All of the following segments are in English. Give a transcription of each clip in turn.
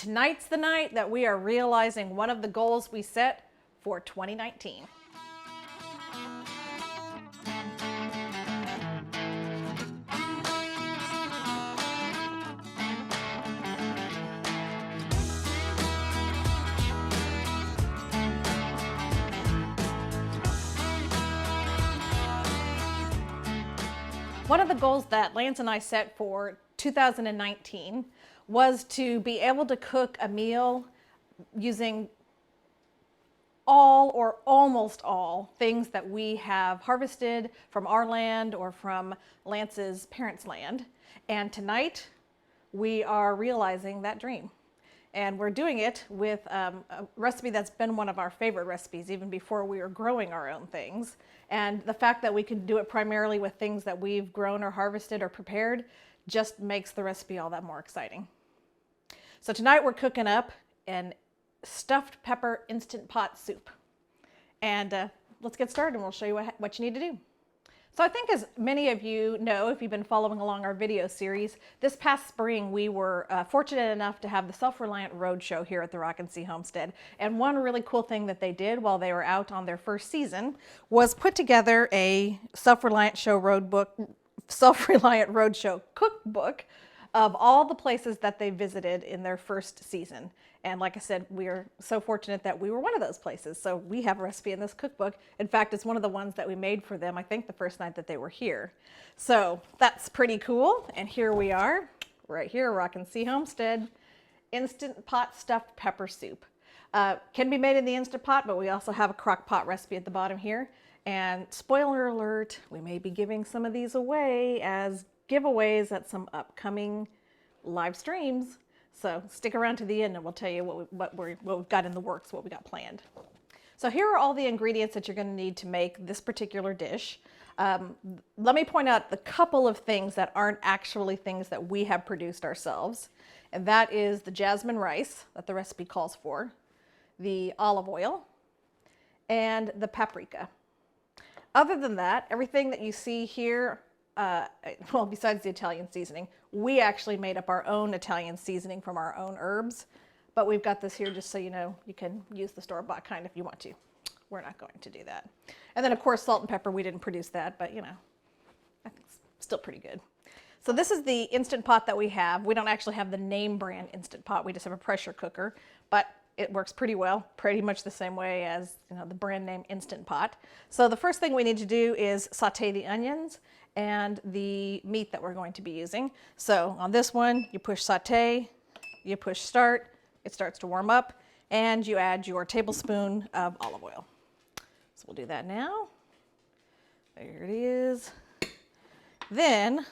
tonight's the night that we are realizing one of the goals we set for 2019. One of the goals that Lance and I set for 2019 was to be able to cook a meal using all or almost all things that we have harvested from our land or from Lance's parents' land. And tonight we are realizing that dream. And we're doing it with a recipe that's been one of our favorite recipes even before we were growing our own things. And the fact that we can do it primarily with things that we've grown or harvested or prepared just makes the recipe all that more exciting. So tonight we're cooking up an stuffed pepper instant pot soup. And let's get started and we'll show you what you need to do. So I think as many of you know, if you've been following along our video series, this past spring we were fortunate enough to have the Self Reliant Roadshow here at the Rocking C Homestead. And one really cool thing that they did while they were out on their first season was put together a Self Reliant Roadshow cookbook of all the places that they visited in their first season. And like I said, we are so fortunate that we were one of those places. So we have a recipe in this cookbook. In fact, it's one of the ones that we made for them, I think the first night that they were here. So that's pretty cool. And here we are, right here, Rocking C Homestead, Instant Pot Stuffed Pepper Soup. Can be made in the Instant Pot, but we also have a crock pot recipe at the bottom here. And spoiler alert, we may be giving some of these away as giveaways at some upcoming live streams. So stick around to the end and we'll tell you what we've got in the works, what we got planned. So here are all the ingredients that you're going to need to make this particular dish. Let me point out the couple of things that aren't actually things that we have produced ourselves. And that is the jasmine rice that the recipe calls for, the olive oil, and the paprika. Other than that, everything that you see here, well, besides the Italian seasoning, we actually made up our own Italian seasoning from our own herbs, but we've got this here just so you know you can use the store-bought kind if you want to. We're not going to do that. And then of course salt and pepper, we didn't produce that, but you know, I think it's still pretty good. So this is the Instant Pot that we have. We don't actually have the name brand Instant Pot, we just have a pressure cooker, but it works pretty well, pretty much the same way as the brand name Instant Pot. So the first thing we need to do is saute the onions and the meat that we're going to be using. So on this one, you push saute, you push start, it starts to warm up, and you add your tablespoon of olive oil. So we'll do that now. There it is. Then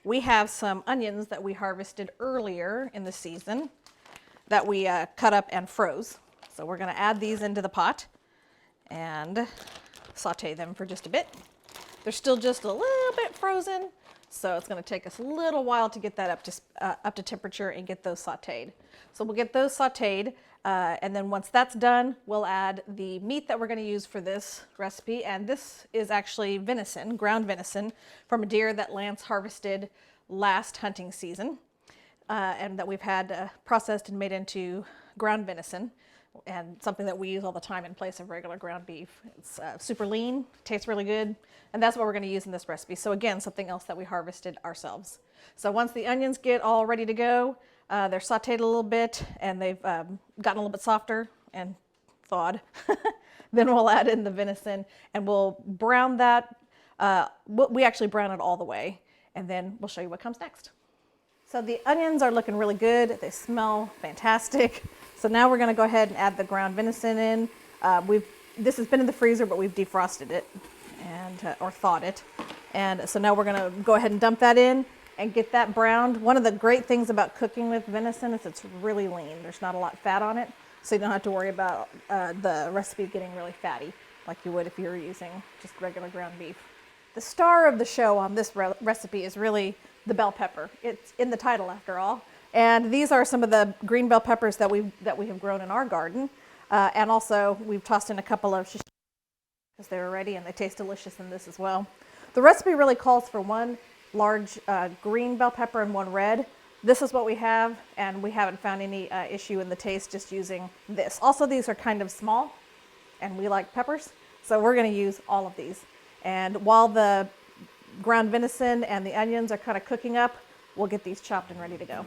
we have some onions that we harvested earlier in the season that we cut up and froze. So we're gonna add these into the pot and saute them for just a bit. They're still just a little bit frozen, so it's going to take us a little while to get that up to temperature and get those sauteed. So we'll get those sauteed, and then once that's done, we'll add the meat that we're going to use for this recipe. And this is actually venison, ground venison, from a deer that Lance harvested last hunting season, and that we've had processed and made into ground venison. And something that we use all the time in place of regular ground beef. It's super lean, tastes really good, and that's what we're going to use in this recipe. So again, something else that we harvested ourselves. So once the onions get all ready to go, they're sauteed a little bit and they've gotten a little bit softer and thawed. Then we'll add in the venison and we'll brown that. We actually brown it all the way, and then we'll show you what comes next. So the onions are looking really good. They smell fantastic. So now we're going to go ahead and add the ground venison in. This has been in the freezer, but we've defrosted it and or thawed it. And so now we're going to go ahead and dump that in and get that browned. One of the great things about cooking with venison is it's really lean. There's not a lot of fat on it, so you don't have to worry about the recipe getting really fatty like you would if you were using just regular ground beef. The star of the show on this recipe is really the bell pepper. It's in the title after all. And these are some of the green bell peppers that we have grown in our garden. And also we've tossed in a couple of shish because they were ready and they taste delicious in this as well. The recipe really calls for one large green bell pepper and one red. this is what we have, and we haven't found any issue in the taste just using this. Also, these are kind of small, and we like peppers, so we're going to use all of these. And while the ground venison and the onions are kind of cooking up, we'll get these chopped and ready to go.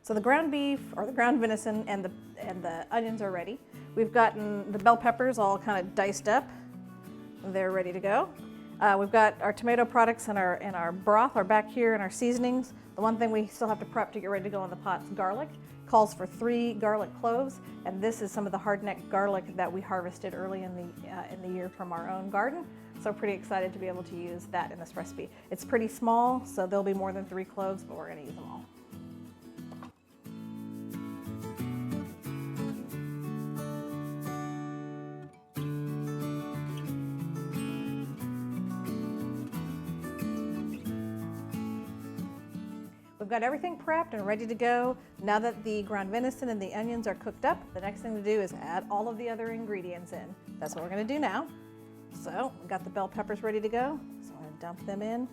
So the ground beef or the ground venison and the onions are ready. We've gotten the bell peppers all kind of diced up. They're ready to go. We've got our tomato products and our broth are back here and our seasonings. The one thing we still have to prep to get ready to go in the pot is garlic. Calls for 3 garlic cloves, and this is some of the hard-necked garlic that we harvested early in the year from our own garden. So pretty excited to be able to use that in this recipe. It's pretty small, so there'll be more than 3 cloves, but we're going to use them all. We've got everything prepped and ready to go. Now that the ground venison and the onions are cooked up, the next thing to do is add all of the other ingredients in. That's what we're going to do now. So we've got the bell peppers ready to go. So I'm going to dump them in.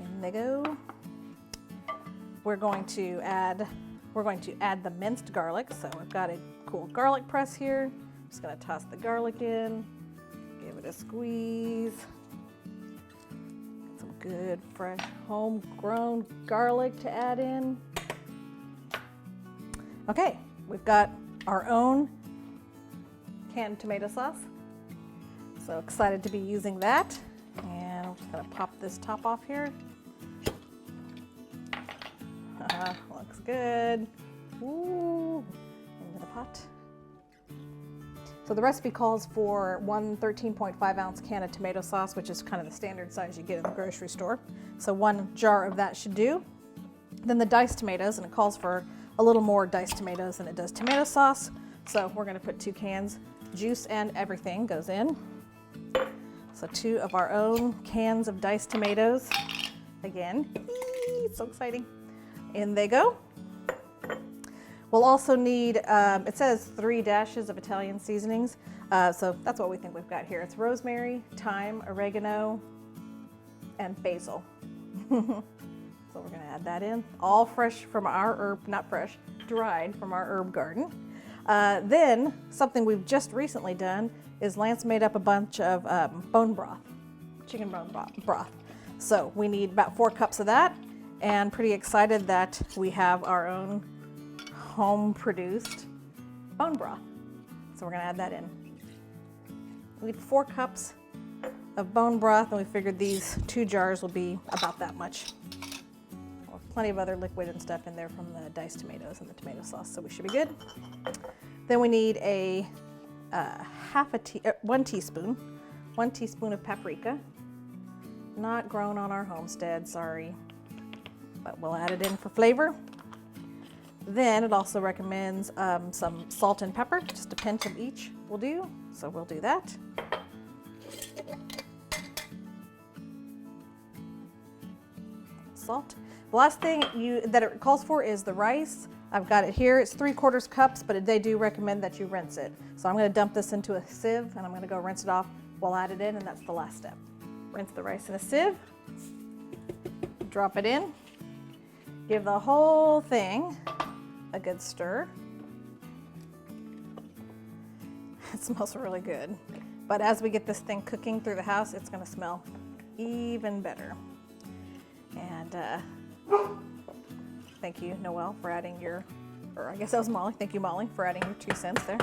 In they go. We're going to add the minced garlic. So we've got a cool garlic press here. Just going to toss the garlic in, give it a squeeze. Good fresh homegrown garlic to add in. Okay, we've got our own canned tomato sauce. So excited to be using that. And I'm just gonna pop this top off here. Looks good. Ooh, into the pot. So the recipe calls for 1 13.5 ounce can of tomato sauce, which is kind of the standard size you get in the grocery store. So 1 jar of that should do. Then the diced tomatoes, and it calls for a little more diced tomatoes than it does tomato sauce. So we're going to put 2 cans. Juice and everything goes in. So 2 of our own cans of diced tomatoes. Again, so exciting. In they go. We'll also need, it says 3 dashes of Italian seasonings. So that's what we think we've got here. It's rosemary, thyme, oregano, and basil. So we're gonna add that in. All fresh from our herb, not fresh, dried from our herb garden. Then something we've just recently done is Lance made up a bunch of bone broth, chicken bone broth. So we need about 4 cups of that, and pretty excited that we have our own home-produced bone broth. So we're gonna add that in. We need 4 cups of bone broth, and we figured these 2 jars will be about that much. Well, plenty of other liquid and stuff in there from the diced tomatoes and the tomato sauce, so we should be good. Then we need a 1 teaspoon of paprika. Not grown on our homestead, sorry, but we'll add it in for flavor. Then it also recommends some salt and pepper, just a pinch of each will do, so we'll do that. Salt. The last thing that it calls for is the rice. I've got it here, it's 3/4 cups, but they do recommend that you rinse it. So I'm gonna dump this into a sieve and I'm gonna go rinse it off. We'll add it in, and that's the last step. Rinse the rice in a sieve, drop it in, give the whole thing a good stir. It smells really good. But as we get this thing cooking through the house, it's gonna smell even better. And thank you, Noelle, for adding or I guess that was Molly. Thank you, Molly, for adding your 2 cents there.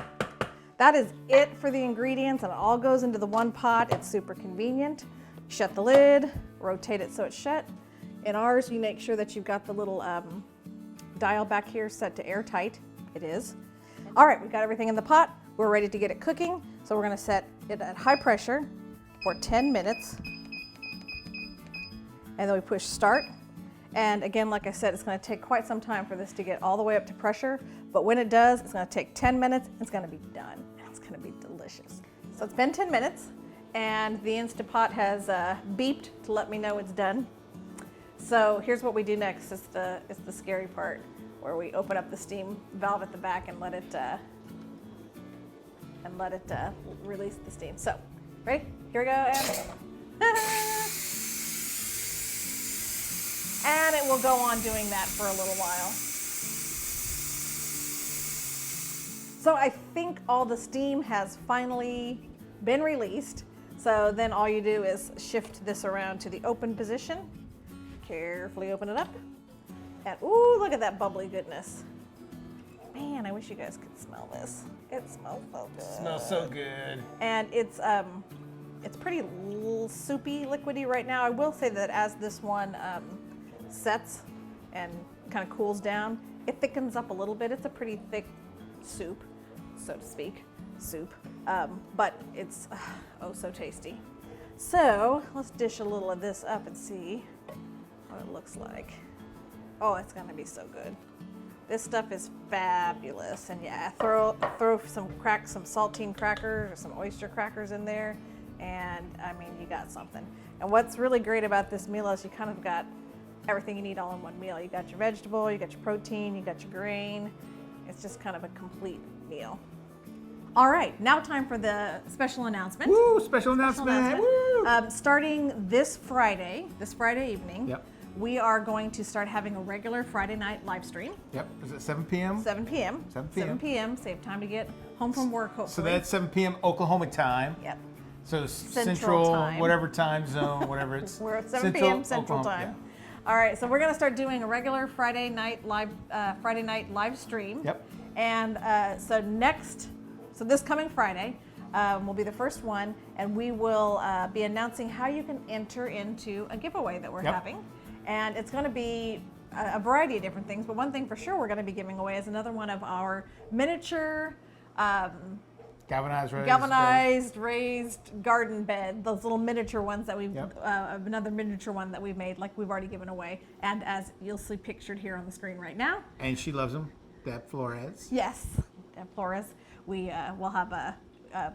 That is it for the ingredients, and it all goes into the one pot. It's super convenient. Shut the lid, rotate it so it's shut. In ours, you make sure that you've got the little dial back here set to airtight. It is. All right, we've got everything in the pot. We're ready to get it cooking. So we're gonna set it at high pressure for 10 minutes. And then we push start. And again, like I said, it's gonna take quite some time for this to get all the way up to pressure. But when it does, it's gonna take 10 minutes. It's gonna be done. It's gonna be delicious. So it's been 10 minutes and the Instapot has beeped to let me know it's done. So here's what we do next. It's the scary part, where we open up the steam valve at the back and let it release the steam. So, ready? Here we go. And it will go on doing that for a little while. So I think all the steam has finally been released. So then all you do is shift this around to the open position. Carefully open it up. And ooh, look at that bubbly goodness. Man, I wish you guys could smell this. It smells so good. It smells so good. And it's pretty soupy, liquidy right now. I will say that as this one sets and kind of cools down, it thickens up a little bit. It's a pretty thick soup, so to speak, but it's oh so tasty. So let's dish a little of this up and see what it looks like. Oh, it's gonna be so good. This stuff is fabulous. And yeah, throw some saltine crackers or some oyster crackers in there, and I mean, you got something. And what's really great about this meal is you kind of got everything you need all in one meal. You got your vegetable, you got your protein, you got your grain. It's just kind of a complete meal. All right, now time for the special announcement. Woo, special announcement. Woo. Starting this Friday evening, Yep. we are going to start having a regular Friday night live stream. Yep. Is it 7 p.m.? 7 p.m. 7 p.m. 7 p.m. Save time to get home from work, hopefully. So that's 7 p.m. Oklahoma time. Yep. So Central time. whatever time zone, whatever it's. We're at 7 p.m. Central Oklahoma, time. All right, so we're going to start doing a regular Friday night live stream. Yep. And so this coming Friday will be the first one, and we will be announcing how you can enter into a giveaway that we're having. And it's going to be a variety of different things, but one thing for sure we're going to be giving away is another one of our miniature galvanized raised garden bed, those little miniature ones that we've, another miniature one that we've made, like we've already given away. And as you'll see pictured here on the screen right now. And she loves them, Deb Flores. Yes, Deb Flores. We will have a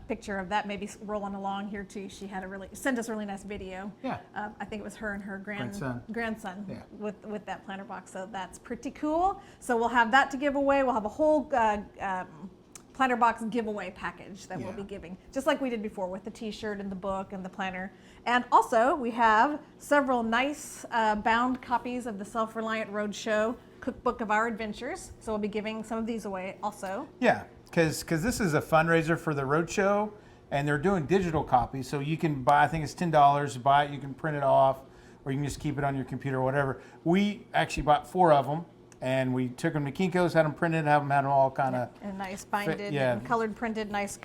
picture of that maybe rolling along here too. She had sent us a really nice video. Yeah. I think it was her and her grandson yeah. with that planter box. So that's pretty cool. So we'll have that to give away. We'll have a whole planter box giveaway package that we'll be giving, just like we did before with the t-shirt and the book and the planner. And also we have several nice bound copies of the Self Reliant Roadshow cookbook of our adventures. So we'll be giving some of these away also. Yeah, because this is a fundraiser for the Roadshow, and they're doing digital copies. So you can buy, I think it's $10 to buy it. You can print it off, or you can just keep it on your computer or whatever. We actually bought 4 of them. And we took them to Kinko's, had them printed, had them all kind of... And nice binded and colored printed, nice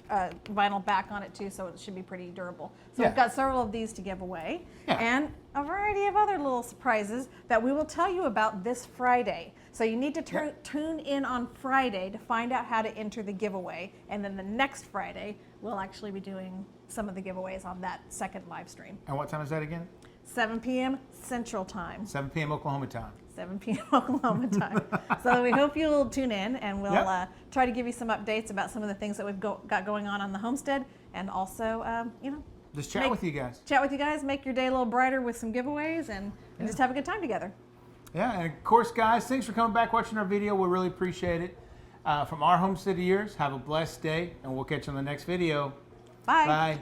vinyl back on it too, so it should be pretty durable. So we've got several of these to give away, and a variety of other little surprises that we will tell you about this Friday. So you need to tune in on Friday to find out how to enter the giveaway, and then the next Friday, we'll actually be doing some of the giveaways on that second live stream. And what time is that again? 7 p.m. Central Time. 7 p.m. Oklahoma time. 7 p.m. Oklahoma time. So we hope you'll tune in, and we'll try to give you some updates about some of the things that we've got going on the homestead, and also, just chat with you guys. Chat with you guys, make your day a little brighter with some giveaways, and just have a good time together. Yeah, and of course, guys, thanks for coming back, watching our video. We really appreciate it. From our homestead years, have a blessed day, and we'll catch you on the next video. Bye. Bye.